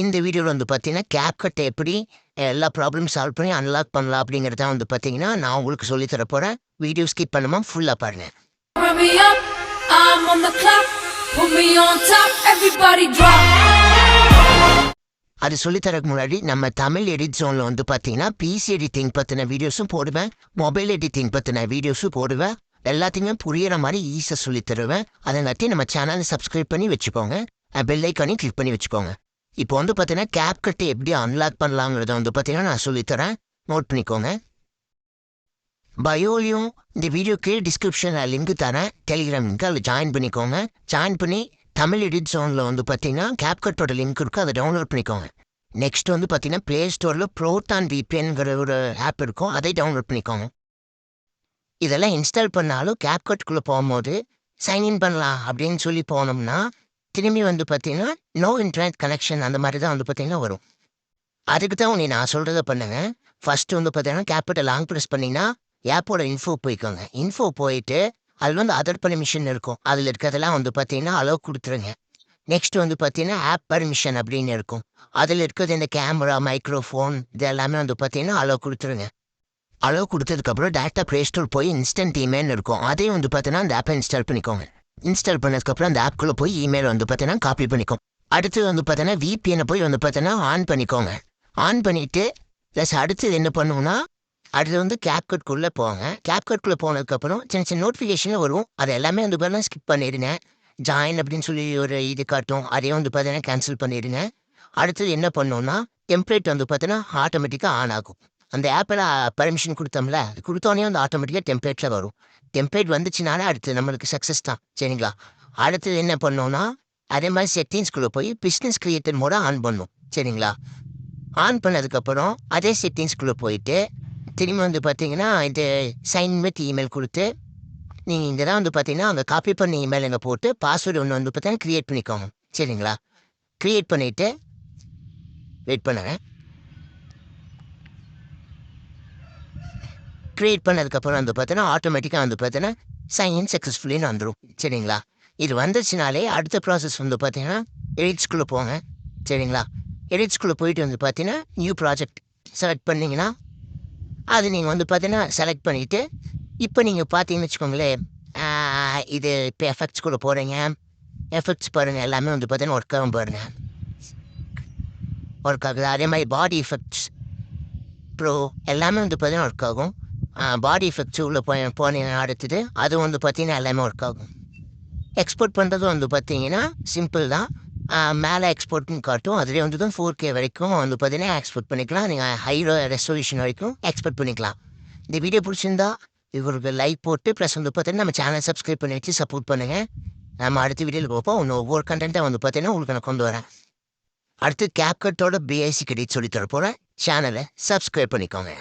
இந்த வீடியோவில் வந்து பார்த்தீங்கன்னா கேப்கட்டை எப்படி எல்லா ப்ராப்ளம் சால்வ் பண்ணி அன்லாக் பண்ணலாம் அப்படிங்கிறத வந்து பார்த்தீங்கன்னா நான் உங்களுக்கு சொல்லித் தர போகிறேன். வீடியோ ஸ்கிப் பண்ணாமல் ஃபுல்லாக பாருங்க. அது சொல்லித்தரக்கு முன்னாடி நம்ம தமிழ் எடிட் ஜோனில் வந்து பார்த்தீங்கன்னா பிசி எடிட்டிங் பற்றின வீடியோஸும் போடுவேன், மொபைல் எடிட்டிங் பற்றின வீடியோஸும் போடுவேன். எல்லாத்தையுமே புரியிற மாதிரி ஈஸியாக சொல்லித் தருவேன். அதங்காட்டி நம்ம சேனலை சப்ஸ்கிரைப் பண்ணி வச்சுக்கோங்க, பெல் ஐக்கானையும் கிளிக் பண்ணி வச்சுக்கோங்க. இப்போ வந்து பார்த்தீங்கன்னா கேப்கட்டை எப்படி அன்லாக் பண்ணலாங்கிறத வந்து பார்த்தீங்கன்னா நான் சொல்லித்தரேன், நோட் பண்ணிக்கோங்க. பயோலையும் இந்த வீடியோக்கு டிஸ்கிரிப்ஷனில் லிங்க் தரேன், டெலிகிராம் லிங்க், அதில் ஜாயின் பண்ணிக்கோங்க. ஜாயின் பண்ணி தமிழ் எடிட் ஜோனில் வந்து பார்த்தீங்கன்னா கேப்கட்டோட லிங்க் இருக்குது, அதை டவுன்லோட் பண்ணிக்கோங்க. நெக்ஸ்ட் வந்து பார்த்தீங்கன்னா ப்ளே ஸ்டோரில் ப்ரோட்டான் விபிஎன்கிற ஒரு ஆப் இருக்கும், அதை டவுன்லோட் பண்ணிக்கோங்க. இதெல்லாம் இன்ஸ்டால் பண்ணாலும் கேப்கட்டுக்குள்ளே போகும்போது சைன்இன் பண்ணலாம் அப்படின்னு சொல்லி போனோம்னா திரும்பி வந்து பார்த்தீங்கன்னா நோ இன்டர்நெட் கனெக்ஷன் அந்த மாதிரி தான் வந்து பார்த்தீங்கன்னா வரும். அதுக்கு தான் உன்னை நான் சொல்கிறத பண்ணுங்க. ஃபஸ்ட்டு வந்து பார்த்தீங்கன்னா கேப்கட்டை லாங் ப்ரெஸ் பண்ணிங்கன்னா ஆப்போட இன்ஃபோ போய்க்கோங்க. இன்ஃபோ போயிட்டு அதில் வந்து அதர் பர்மிஷன் இருக்கும், அதில் இருக்கிறதெல்லாம் வந்து பார்த்தீங்கன்னா அலோவ் கொடுத்துருங்க. நெக்ஸ்ட் வந்து பார்த்தீங்கன்னா ஆப் பர்மிஷன் அப்படின்னு இருக்கும், அதில் இருக்கிறது இந்த கேமரா, மைக்ரோஃபோன், இது எல்லாமே வந்து பார்த்தீங்கன்னா அலோவ் கொடுத்துருங்க. அளவு கொடுத்ததுக்கப்புறம் டேரெக்டாக ப்ளே ஸ்டோர் போய் இன்ஸ்டன்ட் இமெயில் இருக்கும், அதையும் வந்து பார்த்தீங்கன்னா அந்த ஆப்பை இன்ஸ்டால் பண்ணிக்கோங்க. இன்ஸ்டால் பண்ணதுக்கப்புறம் அந்த ஆப்குள்ளே போய் இமெயில் வந்து பார்த்தீங்கன்னா காப்பி பண்ணிக்கோங்க. அடுத்து வந்து பார்த்தீங்கன்னா விபிஎனை போய் வந்து பார்த்தீங்கன்னா ஆன் பண்ணிக்கோங்க. ஆன் பண்ணிவிட்டு ப்ளஸ் அடுத்தது என்ன பண்ணுவோம்னா அடுத்து வந்து கேப்கட்டுக்குள்ளே போங்க. கேப்கட்டுக்குள்ளே போனதுக்கப்புறம் சின்ன சின்ன நோட்டிஃபிகேஷனில் வரும், அது எல்லாமே வந்து பார்த்தீங்கன்னா ஸ்கிப் பண்ணிடுங்க. ஜாயின் அப்படின்னு சொல்லி ஒரு இது காட்டும், அதையும் வந்து பார்த்தீங்கன்னா கேன்சல் பண்ணிடுங்க. அடுத்தது என்ன பண்ணோன்னா டெம்ப்ளேட் வந்து பார்த்தீங்கன்னா ஆட்டோமேட்டிக்காக ஆன் ஆகும். அந்த ஆப்பில் பர்மிஷன் கொடுத்தோம்ல, கொடுத்தோன்னே வந்து ஆட்டோமேட்டிக்காக டெம்ப்ளேட்டில் வரும். டெம்ப்ளேட் வந்துச்சுனாலே அடுத்து நம்மளுக்கு சக்ஸஸ் தான், சரிங்களா? அடுத்தது என்ன பண்ணோன்னா அதே மாதிரி செட்டிங்ஸ்குள்ளே போய் பிஸ்னஸ் கிரியேட்டர் மோட ஆன் பண்ணும், சரிங்களா? ஆன் பண்ணதுக்கப்புறம் அதே செட்டிங்ஸ்குள்ளே போயிட்டு திரும்பி வந்து பார்த்தீங்கன்னா இது சைன் வித் இமெயில் கொடுத்து நீங்கள் இங்கே தான் வந்து பார்த்தீங்கன்னா அங்கே காப்பி பண்ண இமெயில் எங்கே போட்டு பாஸ்வேர்டு ஒன்று வந்து பார்த்தீங்கன்னா க்ரியேட் பண்ணிக்கோங்க, சரிங்களா? க்ரியேட் பண்ணிவிட்டு வெயிட் பண்ணுங்கள். க்ரியேட் பண்ணதுக்கப்புறம் வந்து பார்த்தீங்கன்னா ஆட்டோமேட்டிக்காக வந்து பார்த்தீங்கன்னா சைன் சக்ஸஸ்ஃபுல்லின்னு வந்துடும், சரிங்களா? இது வந்துச்சுனாலே அடுத்த ப்ராசஸ் வந்து பார்த்தீங்கன்னா எடிட்ஸ்குள்ளே போங்க, சரிங்களா? எடிட்ஸ்குள்ளே போயிட்டு வந்து பார்த்தீங்கன்னா நியூ ப்ராஜெக்ட் செலக்ட் பண்ணிங்கன்னா அது நீங்கள் வந்து பார்த்தீங்கன்னா செலக்ட் பண்ணிவிட்டு இப்போ நீங்கள் பார்த்தீங்கன்னு வச்சுக்கோங்களேன், இது இப்போ எஃபெக்ட்ஸ்குள்ளே போகிறீங்க. எஃபெக்ட்ஸ் பாருங்கள், எல்லாமே வந்து பார்த்தீங்கன்னா ஒர்க் ஆகும் பாருங்கள், ஒர்க் ஆகுது. அதே மாதிரி பாடி எஃபெக்ட்ஸ் ப்ரோ எல்லாமே வந்து பார்த்தீங்கன்னா ஒர்க் ஆகும். பாடி எஃபெக்ட்ஸ் உள்ளே போனீங்கன்னா அடுத்தது அது வந்து பார்த்தீங்கன்னா எல்லாமே ஒர்க் ஆகும். எக்ஸ்போர்ட் பண்ணுறது வந்து பார்த்தீங்கன்னா சிம்பிள் தான், மேலே எக்ஸ்போர்ட்னு காட்டும், அதுலேயே வந்து தான் 4K வரைக்கும் வந்து பார்த்தீங்கன்னா எக்ஸ்போர்ட் பண்ணிக்கலாம். நீங்கள் ஹை ரெசல்யூஷன் வரைக்கும் எக்ஸ்போர்ட் பண்ணிக்கலாம். இந்த வீடியோ பிடிச்சிருந்தா இவருக்கு லைக் போட்டு ப்ளஸ் வந்து பார்த்தீங்கன்னா நம்ம சேனல் சப்ஸ்கிரைப் பண்ணி வச்சு சப்போர்ட் பண்ணுங்கள். நம்ம அடுத்த வீடியோவில் பார்ப்போம். இன்னும் ஒவ்வொரு கண்டென்ட்டாக வந்து பார்த்தீங்கன்னா உங்களுக்கு நான் கொண்டு வரேன். அடுத்து கேப்கட்டோட பேசிக் எடிட் சொல்லித்தர போகிறேன், சேனலை சப்ஸ்கிரைப் பண்ணிக்கோங்க.